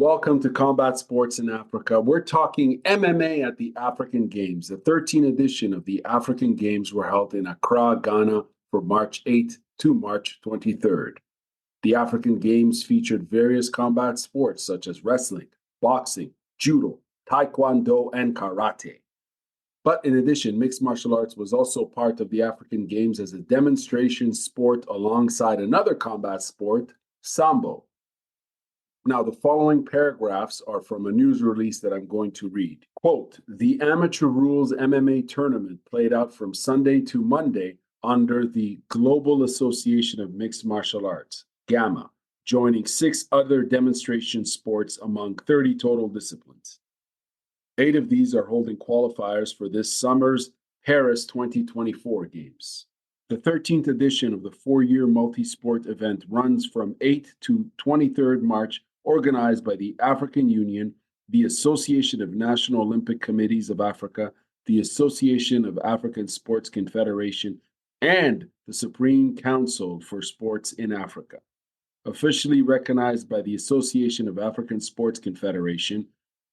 Welcome to Combat Sports in Africa. We're talking MMA at the African Games. The 13th edition of the African Games were held in Accra, Ghana from March 8th to March 23rd. The African Games featured various combat sports such as wrestling, boxing, judo, taekwondo, and karate. But in addition, mixed martial arts was also part of the African Games as a demonstration sport alongside another combat sport, sambo. Now, the following paragraphs are from a news release that I'm going to read. Quote, the Amateur Rules MMA tournament played out from Sunday to Monday under the Global Association of Mixed Martial Arts, GAMA, joining 6 other demonstration sports among 30 total disciplines. 8 of these are holding qualifiers for this summer's Paris 2024 Games. The 13th edition of the 4-year multi-sport event runs from 8th to 23rd March, organized by the African Union, the Association of National Olympic Committees of Africa, the Association of African Sports Confederation, and the Supreme Council for Sports in Africa. Officially recognized by the Association of African Sports Confederation,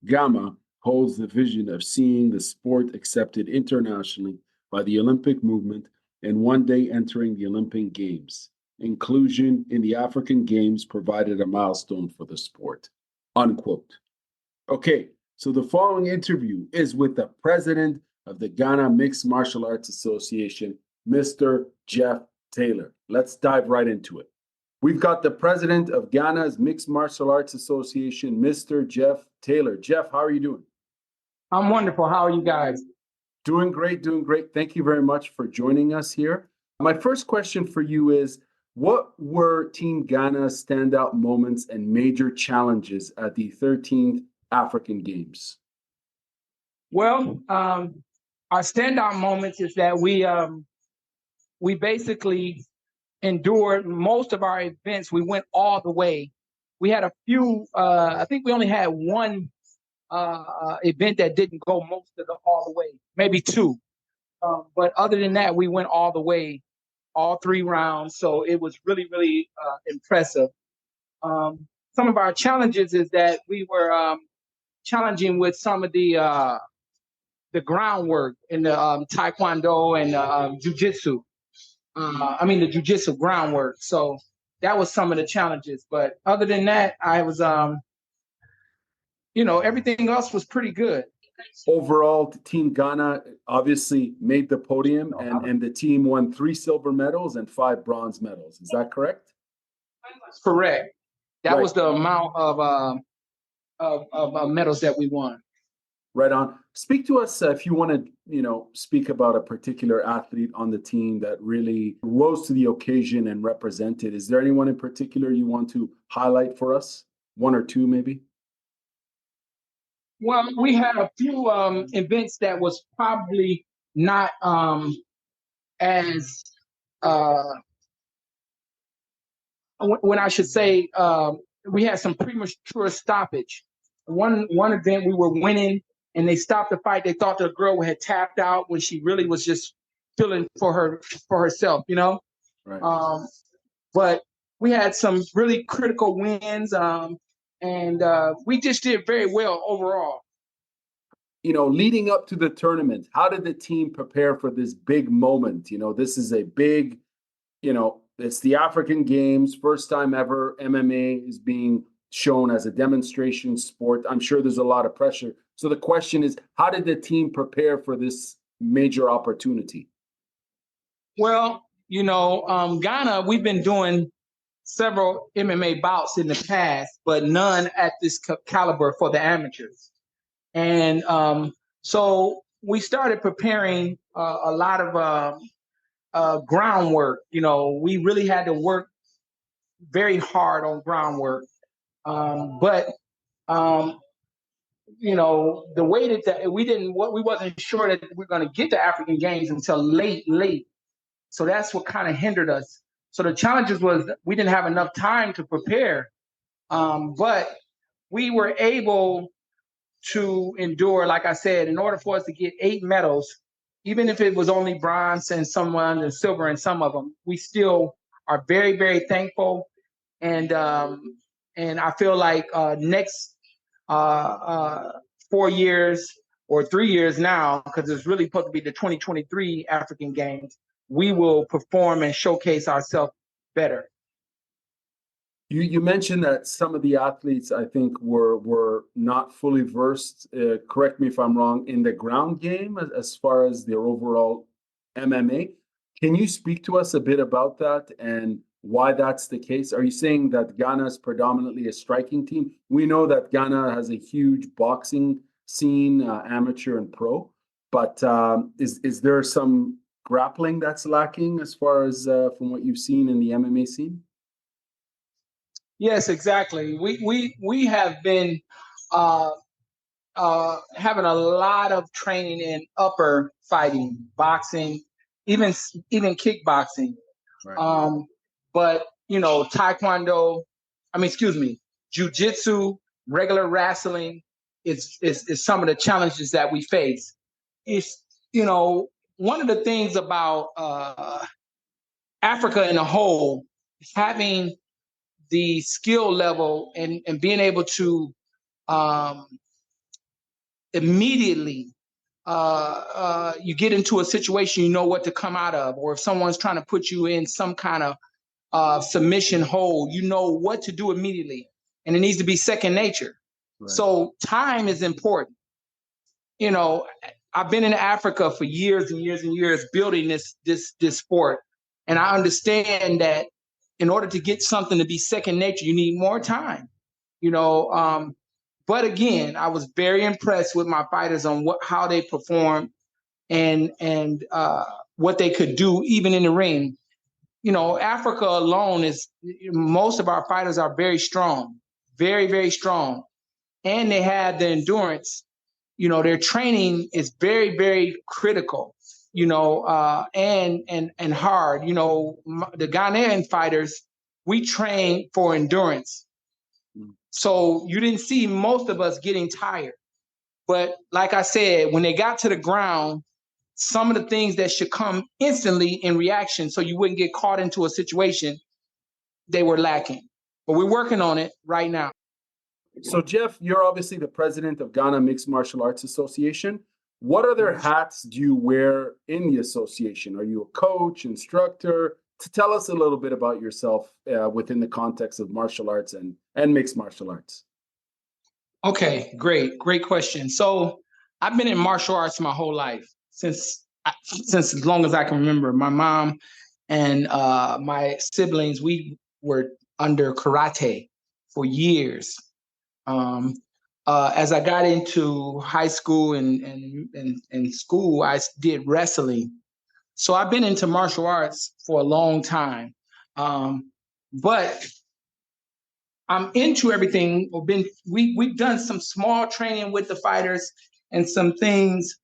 GAMA holds the vision of seeing the sport accepted internationally by the Olympic movement and one day entering the Olympic Games. Inclusion in the African Games provided a milestone for the sport, unquote. Okay, so the following interview is with the president of the Ghana Mixed Martial Arts Association, Mr. Jeff Taylor. Let's dive right into it. We've got the president of Ghana's Mixed Martial Arts Association, Mr. Jeff Taylor. Jeff, how are you doing? I'm wonderful. How are you guys? Doing great, doing great. Thank you very much for joining us here. My first question for you is, what were Team Ghana's standout moments and major challenges at the 13th African Games? Well, our standout moments is that we basically endured most of our events. We went all the way. We had a few, I think we only had one event that didn't go all the way, maybe 2. But other than that, we went all the way, all 3 rounds. So it was really, really impressive. Some of our challenges is that we were challenging with some of the groundwork in the Taekwondo and Jiu-Jitsu. The Jiu-Jitsu groundwork. So that was some of the challenges. But other than that, I was, everything else was pretty good. Overall, Team Ghana obviously made the podium, and the team won 3 silver medals and 5 bronze medals. Is that correct? That's correct. That right. Was the amount of medals that we won. Right on. Speak to us if you want to, speak about a particular athlete on the team that really rose to the occasion and represented. Is there anyone in particular you want to highlight for us? 1 or 2, maybe? Well, we had a few events that was probably not as when I should say we had some premature stoppage. One event we were winning and they stopped the fight. They thought the girl had tapped out when she really was just feeling for herself, Right. But we had some really critical wins. And we just did very well overall. Leading up to the tournament, how did the team prepare for this big moment? This is a big, it's the African Games, first time ever MMA is being shown as a demonstration sport. I'm sure there's a lot of pressure. So the question is, how did the team prepare for this major opportunity? Well, Ghana, we've been doing several MMA bouts in the past, but none at this caliber for the amateurs. And so we started preparing a lot of groundwork. We really had to work very hard on groundwork. But the way that we wasn't sure that we were going to get to African Games until late. So that's what kind of hindered us. So the challenges was we didn't have enough time to prepare, but we were able to endure, like I said, in order for us to get 8 medals, even if it was only bronze and silver in some of them, we still are very, very thankful. And I feel like next uh, 4 years or 3 years now, because it's really supposed to be the 2023 African Games, we will perform and showcase ourselves better. You mentioned that some of the athletes, I think, were not fully versed, correct me if I'm wrong, in the ground game as far as their overall MMA. Can you speak to us a bit about that and why that's the case? Are you saying that Ghana is predominantly a striking team? We know that Ghana has a huge boxing scene, amateur and pro, but is there some grappling that's lacking as far as from what you've seen in the MMA scene? Yes, exactly. We have been uh, having a lot of training in upper fighting, boxing, even kickboxing. Right. But you know, Taekwondo, excuse me, Jiu-Jitsu, regular wrestling is some of the challenges that we face. It's, you know, one of the things about Africa in a whole, having the skill level and being able to um, immediately you get into a situation, you know what to come out of, or if someone's trying to put you in some kind of submission hold, you know what to do immediately, and it needs to be second nature. Right. So time is important. You know, I've been in Africa for years and years and years building this sport, and I understand that in order to get something to be second nature, you need more time. You know, but again, I was very impressed with my fighters on how they performed and what they could do even in the ring. You know, Africa alone is, most of our fighters are very strong, very, very strong. And they have the endurance. You know, their training is very, very critical, you know, and hard. You know, the Ghanaian fighters, we train for endurance. So you didn't see most of us getting tired. But like I said, when they got to the ground, some of the things that should come instantly in reaction so you wouldn't get caught into a situation, they were lacking. But we're working on it right now. So, Jeff, you're obviously the president of Ghana Mixed Martial Arts Association. What other hats do you wear in the association? Are you a coach, instructor? To tell us a little bit about yourself within the context of martial arts and mixed martial arts. Okay, great question. So I've been in martial arts my whole life, since as long as I can remember. My mom and my siblings, we were under karate for years. As I got into high school and school, I did wrestling. So I've been into martial arts for a long time. But I'm into everything. We've done some small training with the fighters and some things,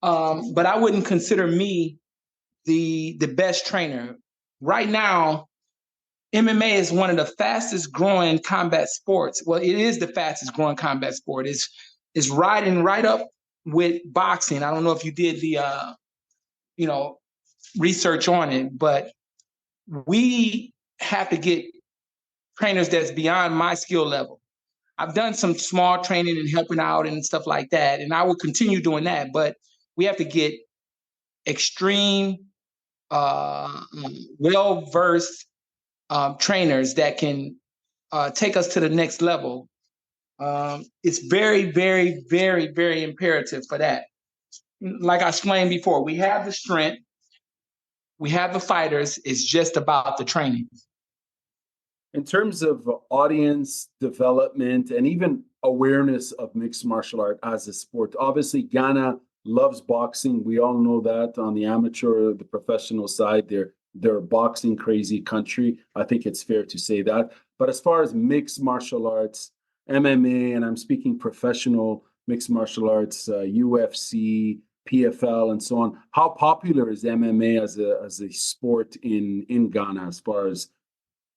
but I wouldn't consider me the best trainer. Right now, MMA is one of the fastest growing combat sports. Well, it is the fastest growing combat sport. It's riding right up with boxing. I don't know if you did the research on it, but we have to get trainers that's beyond my skill level. I've done some small training and helping out and stuff like that, and I will continue doing that. But we have to get extreme, well-versed trainers that can take us to the next level. It's very, very, very, very imperative for that. Like I explained before, we have the strength, we have the fighters. It's just about the training. In terms of audience development and even awareness of mixed martial art as a sport, obviously Ghana loves boxing. We all know that. On the amateur, the professional side, they're a boxing crazy country. I think it's fair to say that. But as far as mixed martial arts, MMA, and I'm speaking professional mixed martial arts, UFC, PFL, and so on, how popular is MMA as a sport in Ghana as far as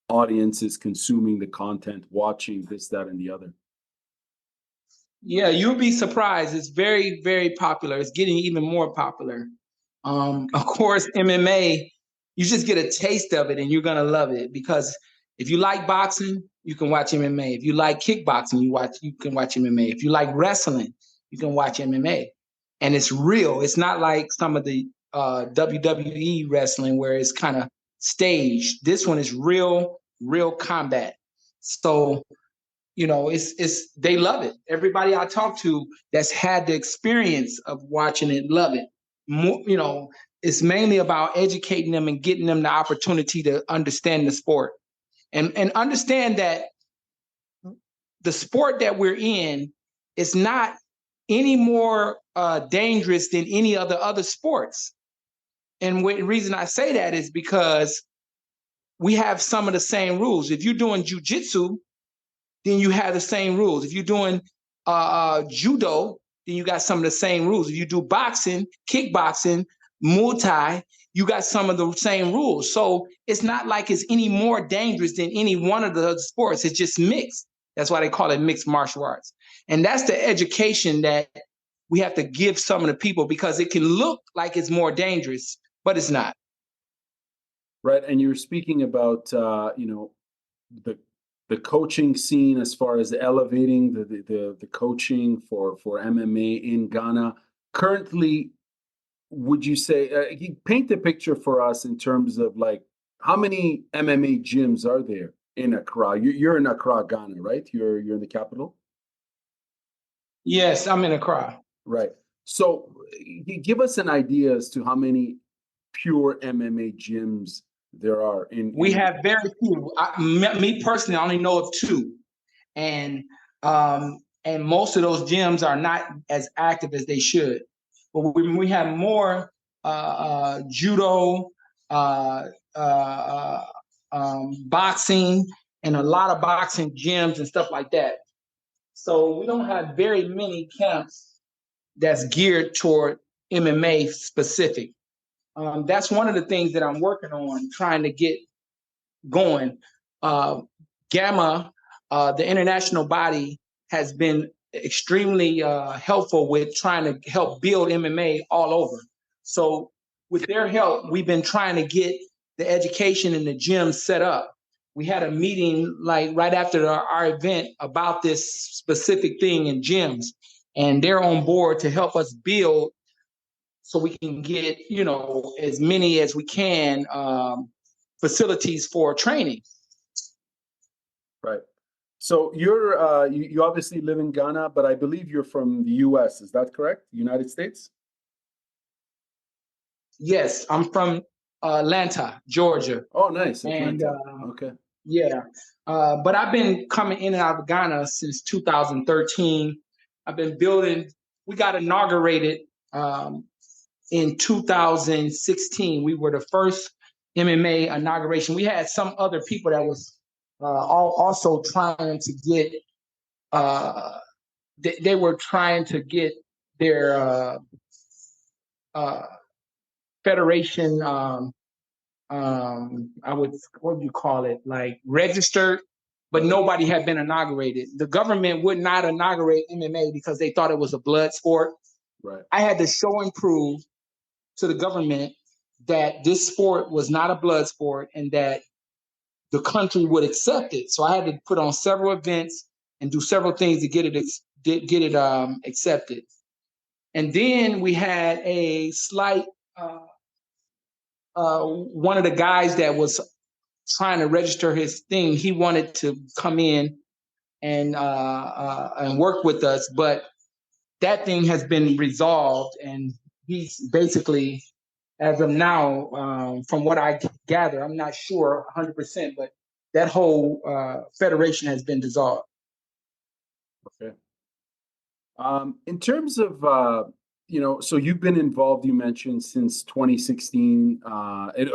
audiences consuming the content, watching this, that, and the other? Yeah, you'll be surprised. It's very, very popular. It's getting even more popular. Of course, MMA, you just get a taste of it and you're going to love it because If you like boxing, you can watch MMA. If you like kickboxing, you can watch MMA. If you like wrestling, you can watch MMA. And it's real. It's not like some of the WWE wrestling where it's kind of staged. This one is real combat. So, you know, it's they love it. Everybody I talk to that's had the experience of watching it love it. You know, it's mainly about educating them and getting them the opportunity to understand the sport and understand that the sport that we're in is not any more dangerous than any of the other sports. And the reason I say that is because we have some of the same rules. If you're doing jujitsu, then you have the same rules. If you're doing judo, then you got some of the same rules. If you do boxing, kickboxing, Muay Thai, you got some of the same rules. So it's not like it's any more dangerous than any one of the other sports. It's just mixed. That's why they call it mixed martial arts. And that's the education that we have to give some of the people, because it can look like it's more dangerous, but it's not. Right. And you're speaking about, you know, the coaching scene as far as elevating the coaching for MMA in Ghana. Currently, would you say, you paint the picture for us in terms of like how many MMA gyms are there in Accra? You're in Accra, Ghana, right? You're in the capital? Yes, I'm in Accra. Right. So give us an idea as to how many pure MMA gyms there are We have very few. Me personally, I only know of two, and most of those gyms are not as active as they should. But we have more judo, uh, uh, boxing, and a lot of boxing gyms and stuff like that. So we don't have very many camps that's geared toward MMA specific. That's one of the things that I'm working on, trying to get going. Gamma, the international body, has been extremely helpful with trying to help build MMA all over. So with their help, we've been trying to get the education and the gym set up. We had a meeting like right after our event about this specific thing in gyms, and they're on board to help us build so we can get, you know, as many as we can facilities for training. Right. So you're you obviously live in Ghana, but I believe you're from the US. Is that correct? United States? Yes, I'm from Atlanta, Georgia. Oh, nice. And Atlanta. Okay. yeah, but I've been coming in and out of Ghana since 2013. I've been building. We got inaugurated in 2016. We were the first MMA inauguration. We had some other people that was also trying to get. They were trying to get their federation. What would you call it? Like registered, but nobody had been inaugurated. The government would not inaugurate MMA because they thought it was a blood sport. Right. I had to show and prove to the government that this sport was not a blood sport and that the country would accept it. So I had to put on several events and do several things to get it accepted. And then we had a slight one of the guys that was trying to register his thing. He wanted to come in and work with us, but that thing has been resolved, and he's basically, as of now, from what I gather, I'm not sure 100%, but that whole federation has been dissolved. Okay. In terms of you know, so you've been involved, you mentioned, since 2016,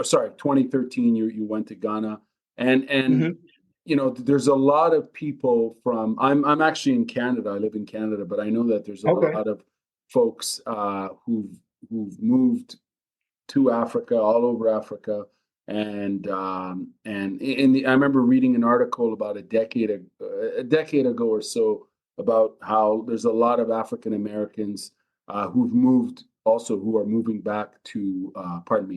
sorry, 2013, you went to Ghana. And you know, there's a lot of people from, I'm actually in Canada, I live in Canada, but I know that there's a lot of folks who've moved to Africa, all over Africa. And I remember reading an article about a decade ago or so about how there's a lot of African Americans who've moved, also who are moving back to,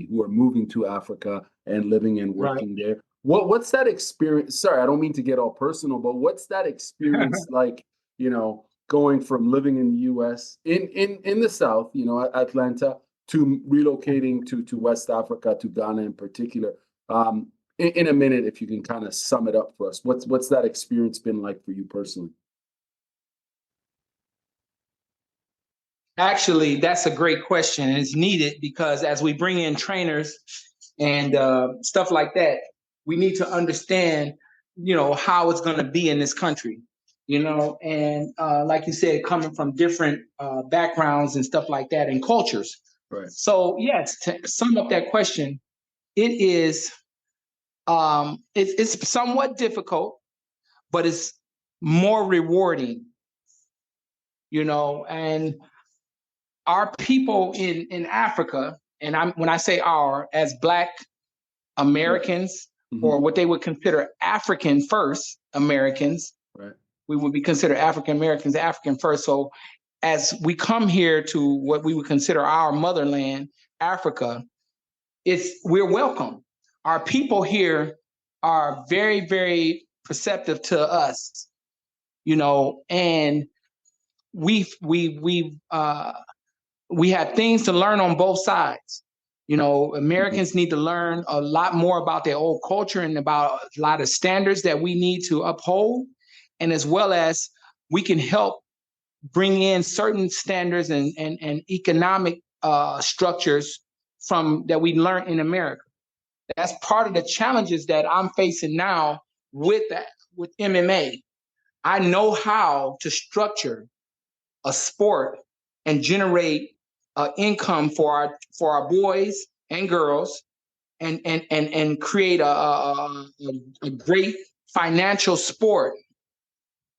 who are moving to Africa and living and working there. What's that experience? Sorry, I don't mean to get all personal, but what's that experience like, going from living in the US in the South, Atlanta, to relocating to West Africa, to Ghana in particular. In a minute, if you can kind of sum it up for us, what's that experience been like for you personally? Actually, that's a great question, and it's needed because as we bring in trainers and stuff like that, we need to understand, how it's going to be in this country, and like you said, coming from different backgrounds and stuff like that and cultures. Right. So yes, to sum up that question, it is it's somewhat difficult, but it's more rewarding, and our people in Africa, and when I say our, as Black Americans, Mm-hmm. or what they would consider African first Americans, right. We would be considered African Americans, African first. So as we come here to what we would consider our motherland, Africa, we're welcome. Our people here are very, very perceptive to us, and we have things to learn on both sides. Americans need to learn a lot more about their old culture and about a lot of standards that we need to uphold, and as well as we can help bring in certain standards and economic structures from that we learned in America. That's part of the challenges that I'm facing now with MMA. I know how to structure a sport and generate income for our boys and girls, and create a great financial sport.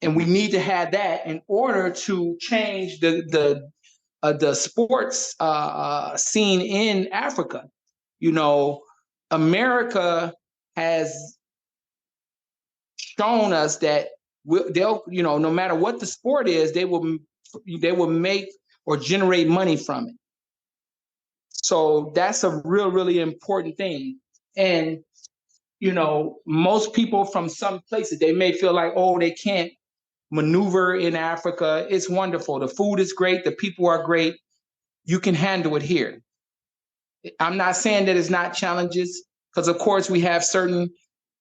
And we need to have that in order to change the sports scene in Africa. America has shown us that they'll, no matter what the sport is, they will make or generate money from it. So that's a really important thing. And, most people from some places, they may feel like, oh, they can't maneuver in Africa. It's wonderful. The food is great. The people are great. You can handle it here. I'm not saying that it's not challenges, because of course we have certain,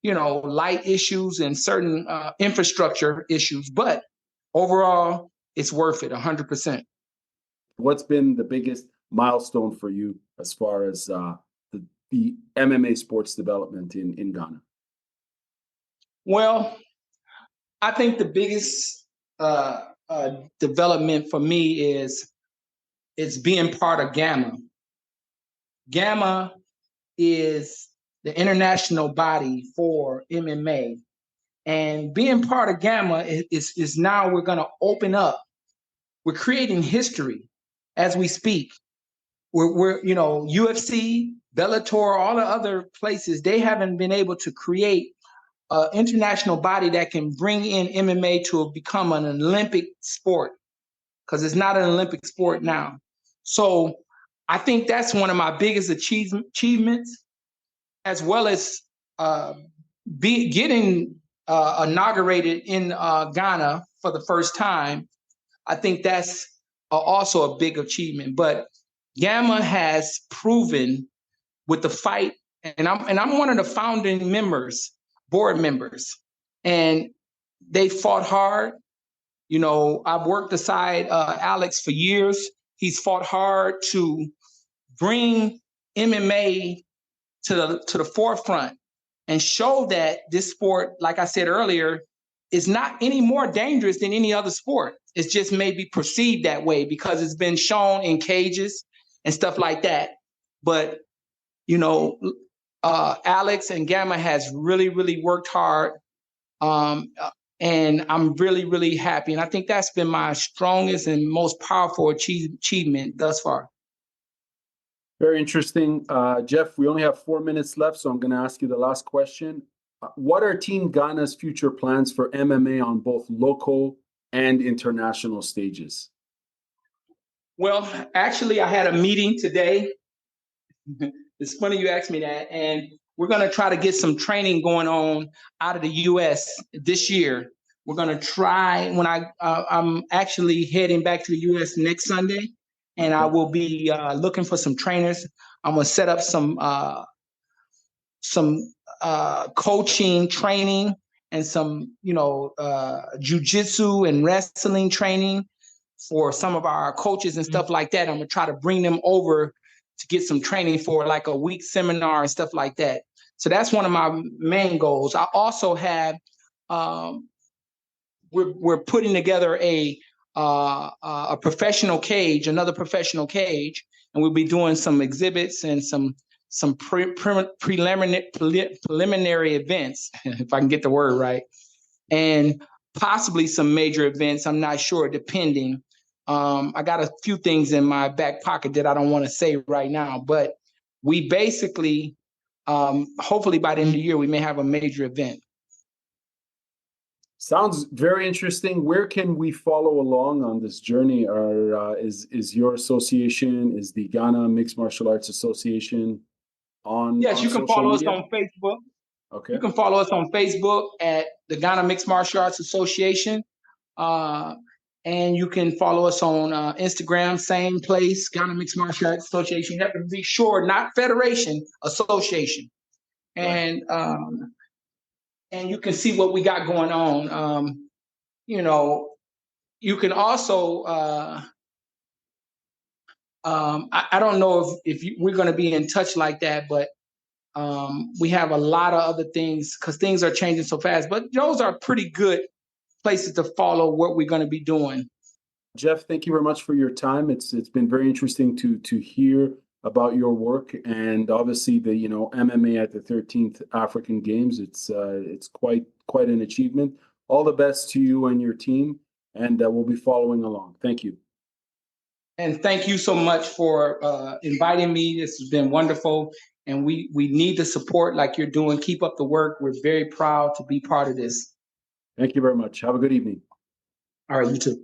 light issues and certain infrastructure issues, but overall it's worth it 100%. What's been the biggest milestone for you as far as the MMA sports development in Ghana? Well, I think the biggest development for me is being part of GAMA. GAMA is the international body for MMA, and being part of GAMA is now we're going to open up. We're creating history as we speak. We're UFC, Bellator, all the other places, they haven't been able to create an international body that can bring in MMA to become an Olympic sport, because it's not an Olympic sport now. So I think that's one of my biggest achievements, as well as getting inaugurated in Ghana for the first time. I think that's also a big achievement. But GAMA has proven with the fight, and I'm one of the founding members, board members, and they fought hard. I've worked beside Alex for years. He's fought hard to bring MMA to the forefront and show that this sport, like I said earlier, is not any more dangerous than any other sport. It's just maybe perceived that way because it's been shown in cages and stuff like that. But, Alex and GAMA has really, really worked hard. And I'm really, really happy. And I think that's been my strongest and most powerful achievement thus far. Very interesting. Jeff, we only have 4 minutes left, so I'm going to ask you the last question. What are Team Ghana's future plans for MMA on both local and international stages? Well, actually, I had a meeting today. It's funny you asked me that. And we're going to try to get some training going on out of the U.S. this year. We're going to try when I'm actually heading back to the U.S. next Sunday, and I will be looking for some trainers. I'm going to set up some coaching training and some, jujitsu and wrestling training for some of our coaches and stuff like that. I'm going to try to bring them over to get some training for like a week seminar and stuff like that. So that's one of my main goals. I also have, we're putting together a professional cage, another professional cage, and we'll be doing some exhibits and some preliminary events, if I can get the word right, and possibly some major events. I'm not sure, depending. I got a few things in my back pocket that I don't want to say right now, but we basically, hopefully by the end of the year, we may have a major event. Sounds very interesting. Where can we follow along on this journey? Or is your association, is the Ghana Mixed Martial Arts Association on? Yes, you can follow us on Facebook. Okay. You can follow us on Facebook at the Ghana Mixed Martial Arts Association. And you can follow us on Instagram, same place, Ghana Mixed Martial Arts Association. You have to be sure, not federation, association. And right. And you can see what we got going on. You can also, I don't know if we're going to be in touch like that, but we have a lot of other things because things are changing so fast. But those are pretty good places to follow what we're going to be doing. Jeff, thank you very much for your time. It's been very interesting to hear about your work, and obviously the MMA at the 13th African Games. It's quite an achievement. All the best to you and your team, and we'll be following along. Thank you. And thank you so much for inviting me. This has been wonderful, and we need the support like you're doing. Keep up the work. We're very proud to be part of this. Thank you very much. Have a good evening. All right, you too.